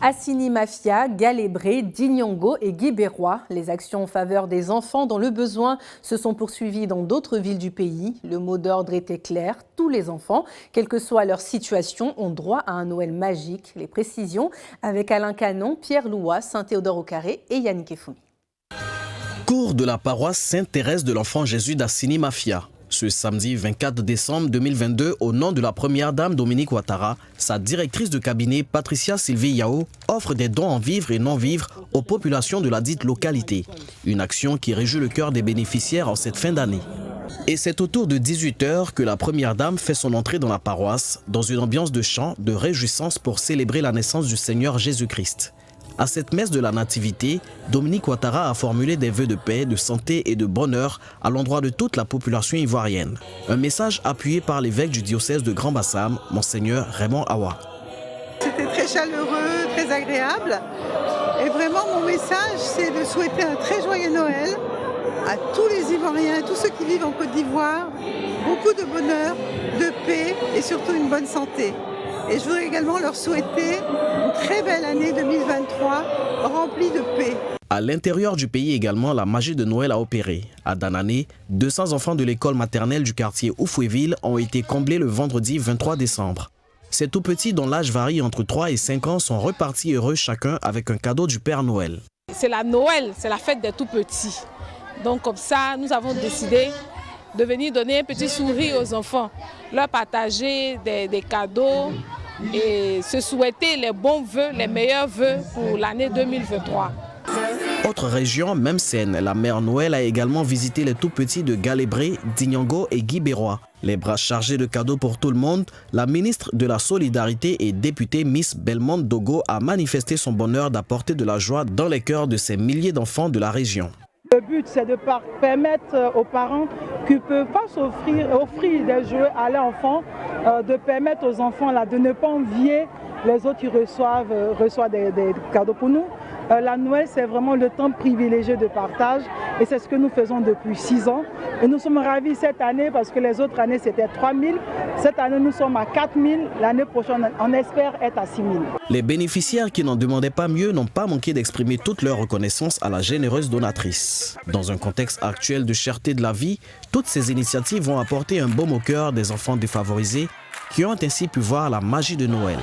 Assini Mafia, Galébré, Dignongo et Guibérois. Les actions en faveur des enfants dans le besoin se sont poursuivies dans d'autres villes du pays. Le mot d'ordre était clair, tous les enfants, quelle que soit leur situation, ont droit à un Noël magique. Les précisions avec Alain Canon, Pierre Louat, Saint-Théodore au Carré et Yannick Efoumi. Cours de la paroisse Sainte-Thérèse de l'Enfant Jésus d'Assini Mafia. Ce samedi 24 décembre 2022, au nom de la première dame Dominique Ouattara, sa directrice de cabinet Patricia Sylvie Yao offre des dons en vivres et non-vivres aux populations de la dite localité. Une action qui réjouit le cœur des bénéficiaires en cette fin d'année. Et c'est autour de 18 h que la première dame fait son entrée dans la paroisse, dans une ambiance de chant, de réjouissance pour célébrer la naissance du Seigneur Jésus-Christ. À cette messe de la Nativité, Dominique Ouattara a formulé des vœux de paix, de santé et de bonheur à l'endroit de toute la population ivoirienne. Un message appuyé par l'évêque du diocèse de Grand-Bassam, Monseigneur Raymond Awa. C'était très chaleureux, très agréable. Et vraiment, mon message, c'est de souhaiter un très joyeux Noël à tous les Ivoiriens, tous ceux qui vivent en Côte d'Ivoire. Beaucoup de bonheur, de paix et surtout une bonne santé. Et je voudrais également leur souhaiter une très belle année 2023, remplie de paix. À l'intérieur du pays également, la magie de Noël a opéré. À Danané, 200 enfants de l'école maternelle du quartier Oufouéville ont été comblés le vendredi 23 décembre. Ces tout petits dont l'âge varie entre 3 et 5 ans sont repartis heureux chacun avec un cadeau du Père Noël. C'est la Noël, c'est la fête des tout petits. Donc comme ça, nous avons décidé de venir donner un petit sourire aux enfants, leur partager des cadeaux et se souhaiter les bons vœux, les meilleurs vœux pour l'année 2023. Autre région, même scène, la mère Noël a également visité les tout-petits de Galébré, Dignongo et Guibérois. Les bras chargés de cadeaux pour tout le monde, la ministre de la Solidarité et députée Miss Belmonte Dogo a manifesté son bonheur d'apporter de la joie dans les cœurs de ces milliers d'enfants de la région. Le but, c'est de permettre aux parents qui ne peuvent pas offrir des jouets à leurs enfants, de permettre aux enfants là, de ne pas envier les autres qui reçoivent des cadeaux pour nous. La Noël, c'est vraiment le temps privilégié de partage et c'est ce que nous faisons depuis 6 ans. Et nous sommes ravis cette année parce que les autres années, c'était 3 000. Cette année, nous sommes à 4 000. L'année prochaine, on espère être à 6 000. Les bénéficiaires qui n'en demandaient pas mieux n'ont pas manqué d'exprimer toute leur reconnaissance à la généreuse donatrice. Dans un contexte actuel de cherté de la vie, toutes ces initiatives vont apporter un baume au cœur des enfants défavorisés qui ont ainsi pu voir la magie de Noël.